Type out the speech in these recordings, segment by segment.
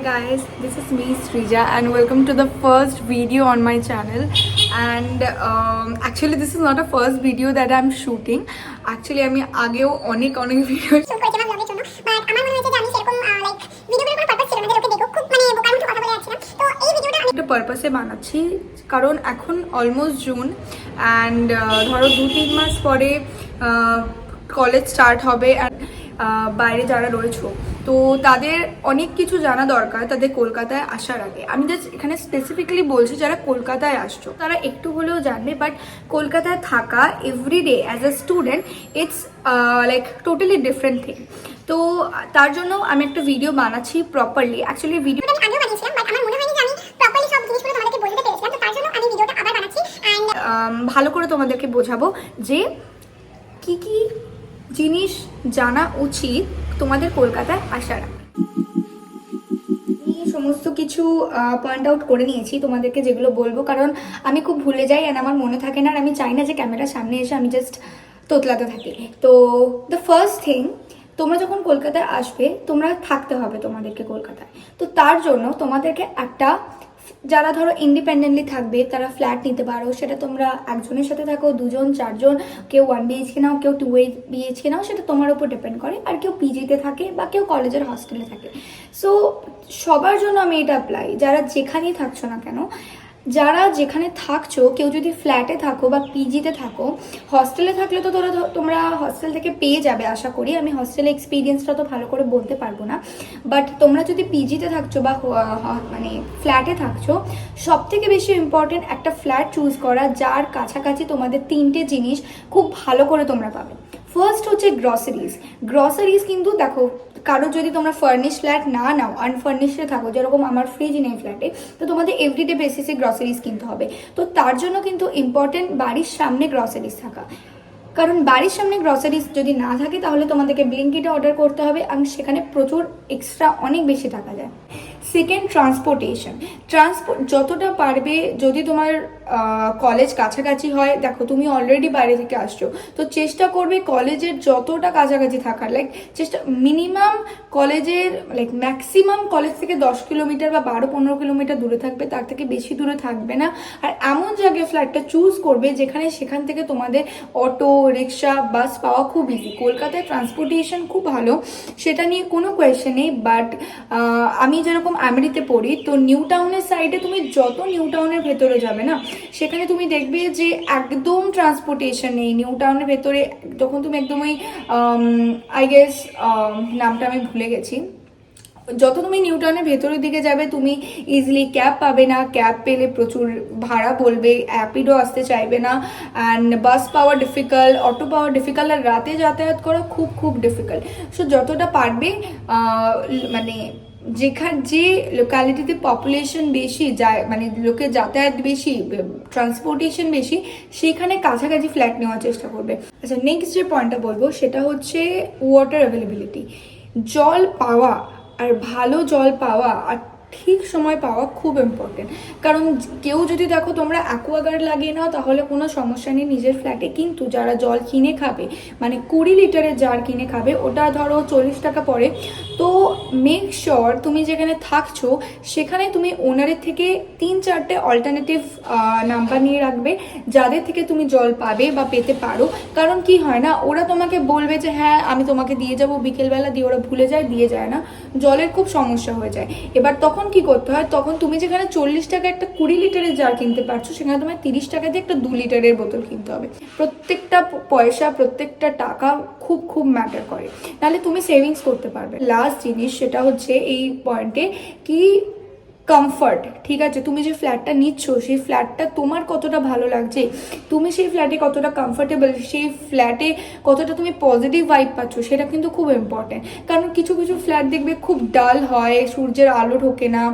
guys, this is me Srija and welcome to the first video on my channel. And actually this is not a first video that I'm shooting. Actually আমি আগেও অনেক video shoot করেছিলাম ব্লগের জন্য, but আমার মনে হয়েছে যে আমি সেরকম লাইক ভিডিওগুলোর কোনো পারপাস ছিল না, যে ওকে দেখো খুব মানে বোকার মতো কথা বলে যাচ্ছিলাম। তো এই ভিডিওটা আমি একটা পারপাসে বানাচ্ছি, কারণ এখন অলমোস্ট জুন অ্যান্ড ধরো 2-3 মাস পরে কলেজ স্টার্ট হবে অ্যান্ড বাইরে যারা রয়েছে তো তাদের অনেক কিছু জানা দরকার তাদের কলকাতায় আসার আগে। আমি জাস্ট এখানে স্পেসিফিক্যালি বলছি যারা কলকাতায় আসছো তারা একটু হলেও জানবে, বাট কলকাতায় থাকা everyday as a student it's like totally different thing. তো তার জন্য আমি একটা ভিডিও বানাচ্ছি প্রপারলি। অ্যাকচুয়ালি ভিডিওটা আগেও বানিয়েছিলাম, বাট আমার মনে হয়নি যে আমি প্রপারলি সব জিনিসগুলো তোমাদেরকে বোঝাতে পেরেছিলাম। তো তার জন্য আমি ভিডিওটা আবার বানাচ্ছি এন্ড ভালো করে তোমাদেরকে বোঝাবো যে কি কি জিনিস জানা উচিত তোমাদের কলকাতায় আসার আগে। এই সমস্ত কিছু পয়েন্ট আউট করে নিয়েছি তোমাদেরকে, যেগুলো বলবো কারণ আমি খুব ভুলে যাই আর আমার মনে থাকে না, আর আমি চাই না যে ক্যামেরার সামনে এসে আমি জাস্ট তোতলাতে থাকি। তো দ্য ফার্স্ট থিং, তোমরা যখন কলকাতায় আসবে তোমরা থাকতে হবে তোমাদেরকে কলকাতায়। তো তার জন্য তোমাদেরকে একটা, যারা ধরো ইন্ডিপেন্ডেন্টলি থাকবে তারা ফ্ল্যাট নিতে পারো, সেটা তোমরা একজনের সাথে থাকো, 2জন 4জন, কেউ 1 BHK নাও, কেউ 2 BHK নাও, সেটা তোমার উপর ডিপেন্ড করে। আর কেউ পিজিতে থাকে বা কেউ কলেজের হস্টেলে থাকে। সো সবার জন্য আমি এটা অ্যাপ্লাই, যারা যেখানেই থাকছো না কেন, যারা যেখানে থাকছো, কেউ যদি ফ্ল্যাটে থাকো বা পিজিতে থাকো, হস্টেলে থাকলে তো তোমরা হস্টেল থেকে পেয়ে যাবে আশা করি। আমি হস্টেলে এক্সপিরিয়েন্সটা তো ভালো করে বলতে পারবো না, বাট তোমরা যদি পিজিতে থাকছো বা মানে ফ্ল্যাটে থাকছো, সব থেকে বেশি ইম্পর্টেন্ট একটা ফ্ল্যাট চুজ করা যার কাছাকাছি তোমাদের 3টে জিনিস খুব ভালো করে তোমরা পাবে। ফার্স্ট হচ্ছে গ্রসারিজ কিন্তু দেখো, কারো যদি তোমরা ফার্নিশ ফ্ল্যাট না নাও, আনফার্নিশে থাকো, যেরকম আমার ফ্রিজ নেই ফ্ল্যাটে, তো তোমাদের এভরিডে বেসিসে গ্রসারিজ কিনতে হবে। তো তার জন্য কিন্তু ইম্পর্টেন্ট বাড়ির সামনে গ্রসারিজ থাকা, কারণ বাড়ির সামনে গ্রসারিজ যদি না থাকে তাহলে তোমাদেরকে ব্লিঙ্কিটে অর্ডার করতে হবে এবং সেখানে প্রচুর এক্সট্রা অনেক বেশি টাকা যায়। Second, transportation. যতটা পারবে, যদি তোমার কলেজ কাছাকাছি হয়, দেখো তুমি অলরেডি বাইরে থেকে আসছো, তো চেষ্টা করবে কলেজের যতটা কাছাকাছি থাকার, লাইক চেষ্টা মিনিমাম কলেজের লাইক ম্যাক্সিমাম কলেজ থেকে 10 কিলোমিটার বা 12-15 কিলোমিটার দূরে থাকবে, তার থেকে বেশি দূরে থাকবে না। আর এমন জায়গায় ফ্ল্যাটটা চুজ করবে যেখানে সেখান থেকে তোমাদের অটো, রিক্সা, বাস পাওয়া খুব ইজি। কলকাতায় ট্রান্সপোর্টেশন খুব ভালো, সেটা নিয়ে কোনো কোয়েশ্চেন নেই। বাট আমি যেরকম আমেরিতে পড়ি, তো নিউ টাউনের সাইডে তুমি যত নিউ টাউনের ভেতরে যাবে না, সেখানে তুমি দেখবে যে একদম ট্রান্সপোর্টেশন নেই। নিউ টাউনের ভেতরে যখন তুমি একদমই আই গেস নামটা আমি ভুলে গেছি, যত তুমি নিউ টাউনের ভেতরের দিকে যাবে তুমি ইজিলি ক্যাব পাবে না, ক্যাব পেলে প্রচুর ভাড়া বলবে, অ্যাপিডো আসতে চাইবে না, অ্যান্ড বাস পাওয়া ডিফিকাল্ট, অটো পাওয়া ডিফিকাল্ট, আর রাতে যাতায়াত করা খুব খুব ডিফিকাল্ট। সো যতটা পারবে মানে যে লোকালিটিতে পপুলেশন বেশি যায়, মানে লোকের যাতায়াত বেশি, ট্রান্সপোর্টেশন বেশি, সেখানে কাছাকাছি ফ্ল্যাট নেওয়ার চেষ্টা করবে। আচ্ছা, নেক্সট যে পয়েন্টটা বলবো সেটা হচ্ছে ওয়াটার অ্যাভেলেবিলিটি। জল পাওয়া, আর ভালো জল পাওয়া আর ঠিক সময় পাওয়া খুব ইম্পর্টেন্ট। কারণ কেউ যদি দেখো তোমরা অ্যাকোয়াগার্ড লাগিয়ে নাও তাহলে কোনো সমস্যা নেই নিজের ফ্ল্যাটে, কিন্তু যারা জল কিনে খাবে, মানে 20 লিটারের জার কিনে খাবে, ওটা ধরো 40 টাকা পড়ে। তো মেক শিওর তুমি যেখানে থাকছো সেখানে তুমি ওনারের থেকে 3-4টে অল্টারনেটিভ নাম্বার নিয়ে রাখবে যাদের থেকে তুমি জল পাবে বা পেতে পারো। কারণ কি হয় না, ওরা তোমাকে বলবে যে হ্যাঁ আমি তোমাকে দিয়ে যাবো বিকেলবেলা, দিয়ে ওরা ভুলে যায়, দিয়ে যায় না, জলের খুব সমস্যা হয়ে যায়। এবার তখন কি করতে হয়, তখন তুমি যেখানে 40 টাকা একটা 20 লিটারের জার কিনতে পারছো, সেখানে তোমার 30 টাকা দিয়ে একটা 2 লিটারের বোতল কিনতে হবে। প্রত্যেকটা পয়সা, প্রত্যেকটা টাকা খুব খুব ম্যাটার করে, নাহলে তুমি সেভিংস করতে পারবে। লাস্ট জিনিস সেটা হচ্ছে এই পয়েন্টে কি, কমফর্ট। ঠিক আছে, তুমি যে ফ্ল্যাটটা নিচ্ছ সেই ফ্ল্যাটটা তোমার কতটা ভালো লাগছে, তুমি সেই ফ্ল্যাটে কতটা কমফর্টেবল, সেই ফ্ল্যাটে কতটা তুমি পজিটিভ ভাইব পাচ্ছ, সেটা কিন্তু খুব ইম্পর্টেন্ট। কারণ কিছু কিছু ফ্ল্যাট দেখবে খুব ডাল হয়, সূর্যের আলো ঢোকে না,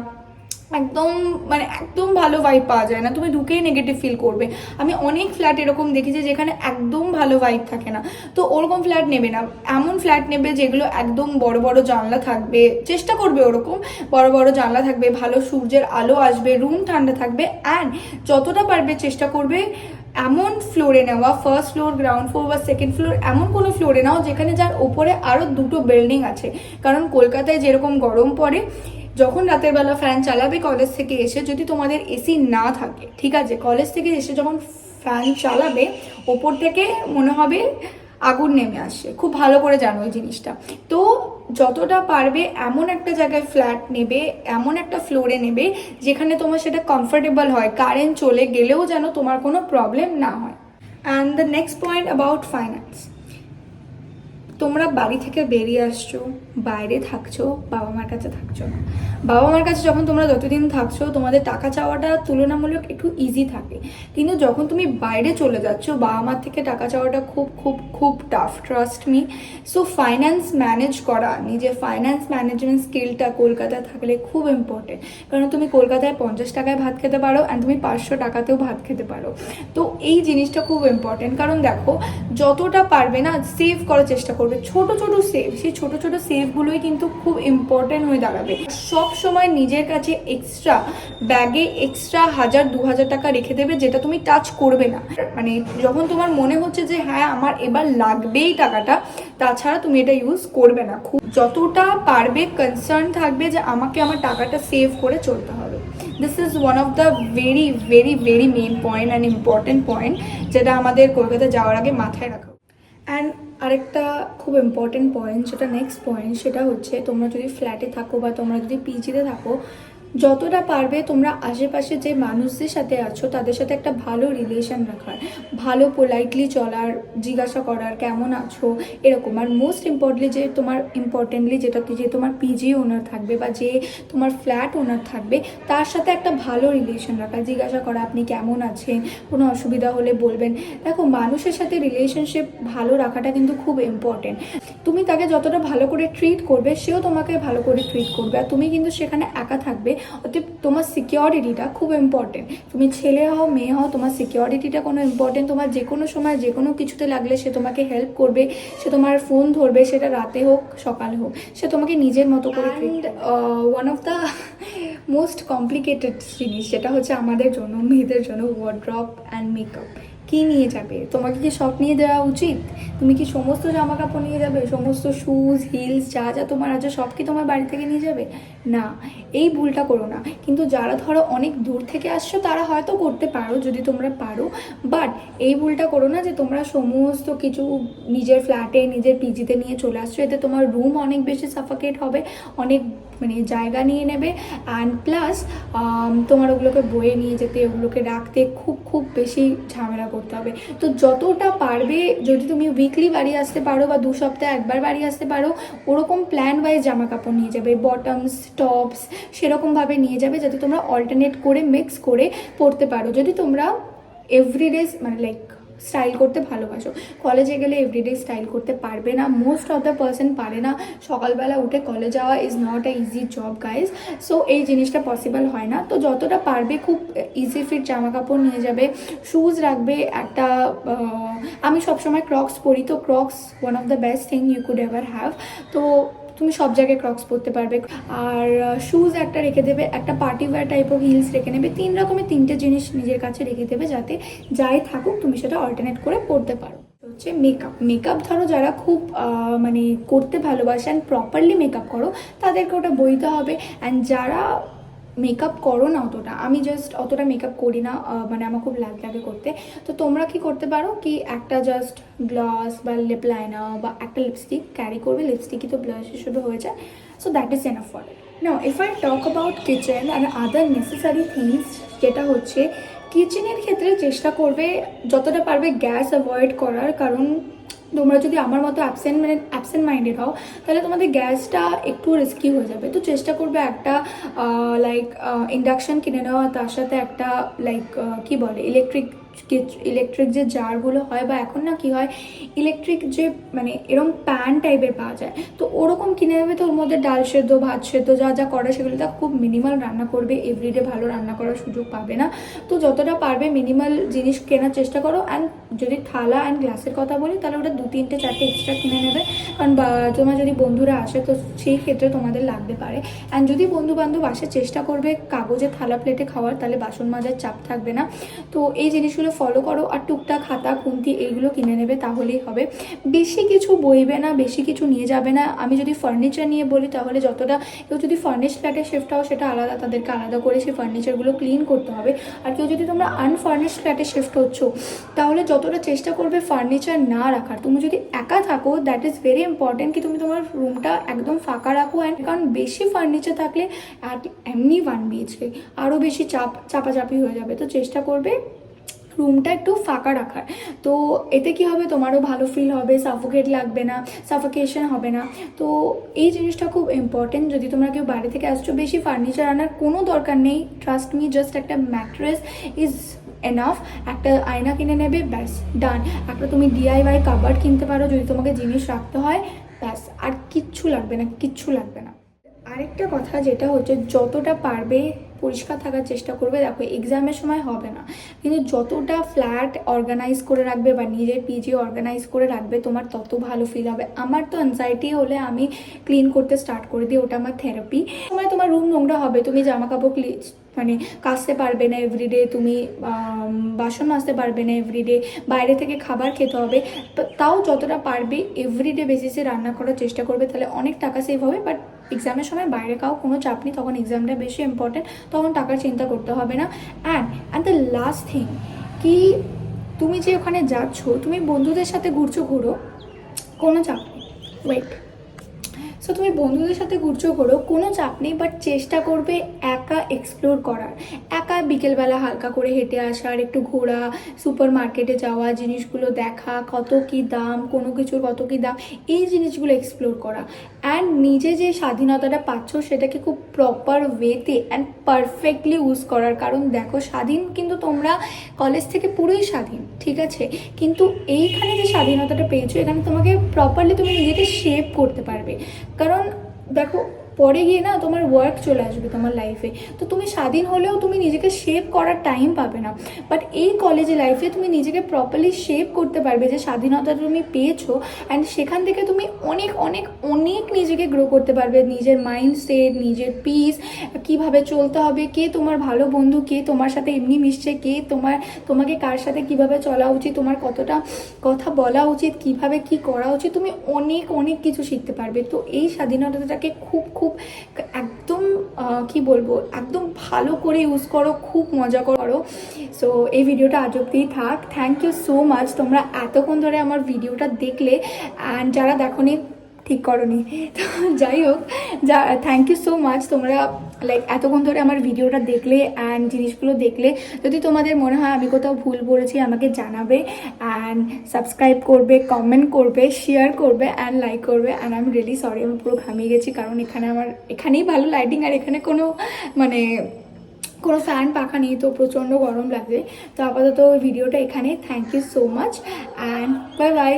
একদম মানে একদম ভালো ভাইব পাওয়া যায় না, তুমি ঢুকেই নেগেটিভ ফিল করবে। আমি অনেক ফ্ল্যাট এরকম দেখেছি যেখানে একদম ভালো ভাইব থাকে না। তো ওরকম ফ্ল্যাট নেবে না, এমন ফ্ল্যাট নেবে যেগুলো একদম বড় বড় জানলা থাকবে, চেষ্টা করবে ওরকম বড় বড় জানলা থাকবে, ভালো সূর্যের আলো আসবে, রুম ঠান্ডা থাকবে, অ্যান্ড যতটা পারবে চেষ্টা করবে এমন ফ্লোরে নেওয়া, ফার্স্ট ফ্লোর, গ্রাউন্ড ফ্লোর বা সেকেন্ড ফ্লোর, এমন কোনো ফ্লোরে নাও যেখানে যার ওপরে আরও 2টো বিল্ডিং আছে। কারণ কলকাতায় যেরকম গরম পড়ে, যখন রাতের বেলা ফ্যান চালাবে কলেজ থেকে এসে, যদি তোমাদের এসি না থাকে, ঠিক আছে, কলেজ থেকে এসে যখন ফ্যান চালাবে ওপর থেকে মনে হবে আগুন নেমে আসে। খুব ভালো করে জানো এই জিনিসটা। তো যতটা পারবে এমন একটা জায়গায় ফ্ল্যাট নেবে, এমন একটা ফ্লোরে নেবে যেখানে তোমার সেটা কমফোর্টেবল হয়, কারেন্ট চলে গেলেও যেন তোমার কোনো প্রবলেম না হয়। And the next point about finance. তোমরা বাড়ি থেকে বেরিয়ে আসছো, বাইরে থাকছো, বাবা মার কাছে থাকছো না। বাবা মার কাছে যখন তোমরা যতদিন থাকছো তোমাদের টাকা চাওয়াটা তুলনামূলক একটু ইজি থাকে, কিন্তু যখন তুমি বাইরে চলে যাচ্ছ বাবা মার থেকে টাকা চাওয়াটা খুব খুব খুব tough, trust me. So finance manage করা, নিজের ফাইন্যান্স ম্যানেজমেন্ট স্কিলটা কলকাতায় থাকলে খুব ইম্পর্টেন্ট। কারণ তুমি কলকাতায় 50 টাকায় ভাত খেতে পারো অ্যান্ড তুমি 500 টাকাতেও ভাত খেতে পারো। তো এই জিনিসটা খুব ইম্পর্টেন্ট। কারণ দেখো, যতটা পারবে না সেভ করার চেষ্টা করবে, ছোট ছোট সেভ, সেই ছোট ছোট সেভগুলোই কিন্তু খুব ইম্পর্টেন্ট হয়ে দাঁড়াবে। সব সময় নিজের কাছে এক্সট্রা ব্যাগে এক্সট্রা 1000-2000 টাকা রেখে দেবে, যেটা তুমি টাচ করবে না। মানে যখন তোমার মনে হচ্ছে যে হ্যাঁ আমার এবার লাগবেই টাকাটা, তাছাড়া তুমি এটা ইউজ করবে না। খুব যতটা পারবে কনসার্ন থাকবে যে আমাকে আমার টাকাটা সেভ করে চলতে হবে। This is one of the very very very main point and important point, যেটা আমাদের কলকাতা যাওয়ার আগে মাথায় রাখা। অ্যান্ড আরেকটা খুব ইম্পর্টেন্ট পয়েন্ট, যেটা নেক্সট পয়েন্ট, সেটা হচ্ছে তোমরা যদি ফ্ল্যাটে থাকো বা তোমরা যদি পিজিতে থাকো, যতটা পারবে তোমরা আশেপাশে যে মানুষদের সাথে আছো তাদের সাথে একটা ভালো রিলেশন রাখার, ভালো পোলাইটলি চলার, জিজ্ঞাসা করার কেমন আছো এরকম। আর মোস্ট ইম্পর্টেন্টলি যেটা যে তোমার পিজি ওনার থাকবে বা যে তোমার ফ্ল্যাট ওনার থাকবে তার সাথে একটা ভালো রিলেশন রাখা, জিজ্ঞাসা করা আপনি কেমন আছেন, কোনো অসুবিধা হলে বলবেন। দেখো, মানুষের সাথে রিলেশনশিপ ভালো রাখাটা কিন্তু খুব ইম্পর্টেন্ট। তুমি তাকে যতটা ভালো করে ট্রিট করবে সেও তোমাকে ভালো করে ট্রিট করবে, আর তুমি কিন্তু সেখানে একা থাকবে। অতএব তোমার সিকিউরিটিটা খুব ইম্পর্টেন্ট। তুমি ছেলে হও মেয়ে হও, তোমার সিকিউরিটিটা কোনো ইম্পর্টেন্ট। তোমার যে কোনো সময় যে কোনো কিছুতে লাগলে সে তোমাকে হেল্প করবে, সে তোমার ফোন ধরবে, সেটা রাতে হোক সকালে হোক, সে তোমাকে নিজের মতো করে treat. One of the most complicated জিনিস যেটা হচ্ছে আমাদের জন্য, মেয়েদের জন্য, ওয়ার্ড্রপ অ্যান্ড মেকআপ। কী নিয়ে যাবে? তোমাকে কি সব নিয়ে দেওয়া উচিত? তুমি কি সমস্ত জামা কাপড় নিয়ে যাবে, সমস্ত শুজ হিলস যা যা তোমার আছে সব কি তোমার বাড়ি থেকে নিয়ে যাবে? না, এই ভুলটা করো না। কিন্তু যারা ধরো অনেক দূর থেকে আসছো তারা হয়তো করতে পারো যদি তোমরা পারো, বাট এই ভুলটা করো না যে তোমরা সমস্ত কিছু নিজের ফ্ল্যাটে নিজের পিজিতে নিয়ে চলে আসছো। এতে তোমার রুম অনেক বেশি সাফোকেট হবে, অনেক জায়গা নিয়ে নেবে, অ্যান্ড প্লাস তোমার ওগুলোকে বয়ে নিয়ে যেতে, ওগুলোকে রাখতে খুব খুব বেশি ঝামেলা করতে হবে। তো যতটা পারবে, যদি তুমি উইকলি বাড়ি আসতে পারো বা 2 সপ্তাহে একবার বাড়ি আসতে পারো, ওরকম প্ল্যান ওয়াইজ জামা কাপড় নিয়ে যাবে, বটমস টপস সেরকমভাবে নিয়ে যাবে যাতে তোমরা অল্টারনেট করে মিক্স করে পরতে পারো। যদি তোমরা এভরিডে লাইক স্টাইল করতে ভালোবাসো, কলেজে গেলে এভরিডে স্টাইল করতে পারবে না, মোস্ট অফ দ্য পার্সন পারে না। সকালবেলা উঠে কলেজ যাওয়া is not a easy job guys. So এই জিনিসটা পসিবল হয় না। তো যতটা পারবে খুব ইজি ফিট জামা কাপড় নিয়ে যাবে, শুজ রাখবে একটা। আমি সবসময় ক্রক্স পরি, তো Crocs one of the best thing you could ever have. তো তুমি সব জায়গায় ক্রক্স পরতে পারবে। আর শুজ একটা রেখে দেবে, একটা party wear type of hills রেখে নেবে। 3 জিনিস নিজের কাছে রেখে দেবে যাতে যাই থাকুক তুমি সেটা অল্টারনেট করে পরতে পারো। হচ্ছে মেকআপ ধরো যারা খুব করতে ভালোবাসে অ্যান্ড প্রপারলি মেকআপ করো তাদেরকে ওটা বইতে হবে। অ্যান্ড যারা মেকআপ করো না অতটা, আমি জাস্ট অতটা মেকআপ করি না, আমার খুব লাগে করতে। তো তোমরা কি করতে পারো কি একটা জাস্ট গ্লস বা লিপ লাইনার বা একটা লিপস্টিক ক্যারি করবে, লিপস্টিকই তো ব্লাশ হিসেবে হয়ে যায়। So that is enough for it. Now if I talk about kitchen and other necessary things, যেটা হচ্ছে কিচেনের ক্ষেত্রে চেষ্টা করবে যতটা পারবে গ্যাস অ্যাভয়েড করার। কারণ তোমরা যদি আমার মতো অ্যাবসেন্ট মাইন্ডেড হও তাহলে তোমাদের গ্যাসটা একটু রিস্কি হয়ে যাবে। তো চেষ্টা করবে একটা ইন্ডাকশান কিনে নেওয়া, তার সাথে একটা কি বলে ইলেকট্রিক যে জারগুলো হয়, বা এখন না কি হয় ইলেকট্রিক যে এরকম প্যান টাইপের পাওয়া যায়, তো ওরকম কিনে নেবে। তো ওর মধ্যে ডাল সেদ্ধ ভাত সেদ্ধ যা যা করে সেগুলো তা খুব মিনিমাল রান্না করবে, এভরিডে ভালো রান্না করার সুযোগ পাবে না। তো যতটা পারবে মিনিমাল জিনিস কেনার চেষ্টা করো। অ্যান্ড যদি থালা অ্যান্ড গ্লাসের কথা বলি তাহলে ওটা 2-3-4টে এক্সট্রা কিনে নেবে, কারণ তোমার যদি বন্ধুরা আসে তো সেই ক্ষেত্রে তোমাদের লাগতে পারে। অ্যান্ড যদি বন্ধু বান্ধব আসে চেষ্টা করবে কাগজের থালা প্লেটে খাওয়ার, তাহলে বাসন মাজার চাপ থাকবে না। তো এই জিনিসগুলো জিনিসগুলো ফলো করো আর টুকটাক খাতা খুন্তি এইগুলো কিনে নেবে, তাহলেই হবে। বেশি কিছু বইবে না, বেশি কিছু নিয়ে যাবে না। আমি যদি ফার্নিচার নিয়ে বলি তাহলে যতটা, কেউ যদি ফার্নিশ ফ্ল্যাটে শিফট হও সেটা আলাদা, তাদেরকে আলাদা করে সেই ফার্নিচারগুলো ক্লিন করতে হবে। আর কেউ যদি তোমরা আনফার্নিশ ফ্ল্যাটে শিফট হচ্ছ তাহলে যতটা চেষ্টা করবে ফার্নিচার না রাখার। তুমি যদি একা থাকো দ্যাট ইজ ভেরি ইম্পর্টেন্ট কি তুমি তোমার রুমটা একদম ফাঁকা রাখো। অ্যান্ড কারণ বেশি ফার্নিচার থাকলে এমনি 1 BHK আরও বেশি চাপাচাপি হয়ে যাবে। তো চেষ্টা করবে রুমটা একটু ফাঁকা রাখার। তো এতে কি হবে, তোমারও ভালো ফিল হবে, সাফোকেট লাগবে না, সাফোকেশন হবে না। তো এই জিনিসটা খুব ইম্পর্টেন্ট। যদি তোমরা কেউ বাইরে থেকে আসছো, বেশি ফার্নিচার আনার কোনো দরকার নেই, ট্রাস্ট মি, জাস্ট একটা ম্যাট্রেস ইজ এনাফ। একটা আয়না কিনে নেবে, ব্যাস ডান। একটা তুমি DIY কাবার্ড কিনতে পারো যদি তোমাকে জিনিস রাখতে হয়, ব্যাস। আর কিচ্ছু লাগবে না, কিচ্ছু লাগবে না। আরেকটা কথা যেটা হচ্ছে, যতটা পারবে পরিষ্কার থাকার চেষ্টা করবে। দেখো এক্সামের সময় হবে না, কিন্তু যতটা ফ্ল্যাট অর্গানাইজ করে রাখবে বা নিজের PG অর্গানাইজ করে রাখবে তোমার তত ভালো ফিল হবে। আমার তো অ্যাংজাইটি হলে আমি ক্লিন করতে স্টার্ট করে দিই, ওটা আমার থেরাপি। সময় তোমার রুম নোংরা হবে, তুমি জামা কাপড় মানে কাচতে পারবে না এভরিডে, তুমি বাসন মাজতে পারবে না এভরিডে, বাইরে থেকে খাবার খেতে হবে। তাও যতটা পারবে এভরিডে বেসিসে রান্না করার চেষ্টা করবে, তাহলে অনেক টাকা সেভ হবে। বাট এক্সামের সময় বাইরে খাও, কোনো চাপ নেই, তখন এক্সামটা বেশি ইম্পর্টেন্ট, তখন টাকার চিন্তা করতে হবে না। অ্যান্ড দ্য লাস্ট থিং কি, তুমি যে ওখানে যাচ্ছ, তুমি বন্ধুদের সাথে ঘুরো, কোনো চাপ নেই। ওয়েট, সো তুমি বন্ধুদের সাথে ঘুরো, কোনো চাপ নেই, বাট চেষ্টা করবে একা এক্সপ্লোর করার, একা বিকেলবেলা হালকা করে হেঁটে আসার, একটু ঘোরা, সুপার মার্কেটে যাওয়া, জিনিসগুলো দেখা, কত কী দাম, কোনো কিছুর কত কী দাম, এই জিনিসগুলো এক্সপ্লোর করা। অ্যান্ড নিজে যে স্বাধীনতাটা পাচ্ছ সেটাকে খুব প্রপার ওয়েতে অ্যান্ড পারফেক্টলি ইউজ করার। কারণ দেখো, স্বাধীন কিন্তু তোমরা কলেজ থেকে পুরোই স্বাধীন, ঠিক আছে, কিন্তু এইখানে যে স্বাধীনতাটা পেয়েছো, এখানে তোমাকে প্রপারলি তুমি নিজেকে শেপ করতে পারবে। কারণ দেখো, পরে গিয়ে না তোমার ওয়ার্ক চলে আসবে তোমার লাইফে, তো তুমি স্বাধীন হলেও তুমি নিজেকে শেপ করার টাইম পাবে না। বাট এই কলেজে লাইফে তুমি নিজেকে প্রপারলি শেপ করতে পারবে, যে স্বাধীনতা তুমি পেয়েছো, অ্যান্ড সেখান থেকে তুমি অনেক অনেক অনেক নিজেকে গ্রো করতে পারবে। নিজের মাইন্ডসেট, নিজের পিস, কিভাবে চলতে হবে, কে তোমার ভালো বন্ধু, কে তোমার সাথে এমনি মিশছে, কে তোমাকে কার সাথে কিভাবে চলা উচিত, তোমার কতটা কথা বলা উচিত, কিভাবে কি করা উচিত, তুমি অনেক অনেক কিছু শিখতে পারবে। তো এই স্বাধীনতাটাকে খুব খুব একদম কি বলবো, একদম ভালো করে ইউজ করো, খুব মজা করো। সো এই ভিডিওটা আজ অব্দিই থাক। থ্যাংক ইউ সো মাচ, তোমরা এতক্ষণ ধরে আমার ভিডিওটা দেখলে। অ্যান্ড যারা দেখোনি, ঠিক করনি, তো যাই হোক, থ্যাংক ইউ সো মাচ, তোমরা এতক্ষণ ধরে আমার ভিডিওটা দেখলে অ্যান্ড জিনিসগুলো দেখলে। যদি তোমাদের মনে হয় আমি কোথাও ভুল বলেছি আমাকে জানাবে, অ্যান্ড সাবস্ক্রাইব করবে, কমেন্ট করবে, শেয়ার করবে অ্যান্ড লাইক করবে। And I am really sorry, আমি পুরো ঘামিয়ে গেছি, কারণ এখানেই ভালো লাইটিং, আর এখানে কোনো ফ্যান পাখা নেই, তো প্রচণ্ড গরম লাগছে। তো আপাতত ভিডিওটা এখানে। Thank you so much and bye by.